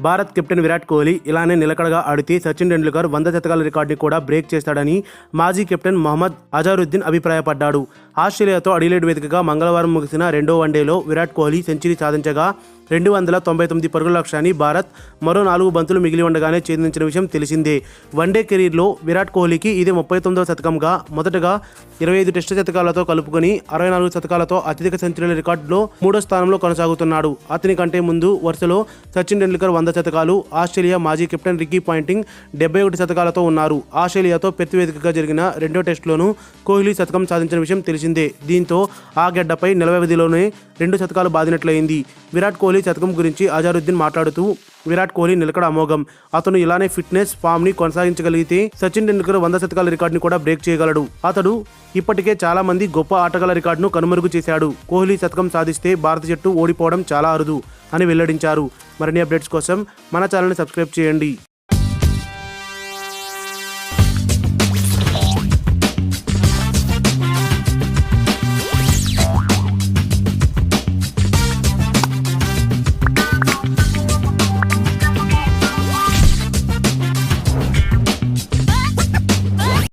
Bharat captain Virat Kohli ఇలానే నిలకడగా ఆడితే సచిన్ టెండూల్కర్ 100 శతకాల రికార్డుని కూడా బ్రేక్ చేస్తాడని మాజీ కెప్టెన్ మొహమ్మద్ అజారుద్దీన్ అభిప్రాయపడ్డాడు. ఆస్ట్రేలియాతో అడిలేడ్ వేదికగా మంగళవారం ముగిసిన రెండో వన్డేలో విరాట్ కోహ్లీ సెంచరీ సాధించగా 299 పరుగుల లక్ష్యాన్ని భారత్ మరో 4 బంతులు మిగిలి ఉండగానే ఛేదించిన విషయం తెలిసిందే. వన్డే కెరీర్లో విరాట్ కోహ్లీకి ఇది 39వ శతకంగా మొదటగా 25 టెస్టు శతకాలతో కలుపుకొని 64 శతకాలతో అత్యధిక సెంచరీల రికార్డులో 3వ స్థానంలో కొనసాగుతున్నాడు. అతని కంటే ముందు వరుసలో సచిన్ టెండూల్కర్ 100 శతకాలు, ఆస్ట్రేలియా మాజీ కెప్టెన్ రికీ పాయింటింగ్ 71 శతకాలతో ఉన్నారు. ఆస్ట్రేలియాతో పెర్త్ వేదికగా జరిగిన రెండో టెస్టులోనూ కోహ్లీ శతకం సాధించిన విషయం తెలిసిందే. దీంతో ఆ గడ్డపై నెల వ్యవధిలోనే 2 శతకాలు బాదినట్లయింది. విరాట్ కోహ్లీ శతకం గురించి అజారుద్దీన్ మాట్లాడుతూ, విరాట్ కోహ్లీ నిలకడ అమోఘం. అతను ఇలానే ఫిట్నెస్ ఫామ్ ని కొనసాగించగలిగితే సచిన్ టెండూల్కర్ 100 శతకాల రికార్డుని కూడా బ్రేక్ చేయగలడు. అతడు ఇప్పటికే చాలా మంది గొప్ప ఆటగాళ్ల రికార్డును కనుమరుగు చేశాడు. కోహ్లీ శతకం సాధిస్తే భారత జట్టు ఓడిపోవడం చాలా అరుదు అని వెల్లడించారు. మరిన్ని అప్డేట్స్ కోసం మన ఛానల్ని సబ్స్క్రైబ్ చేయండి.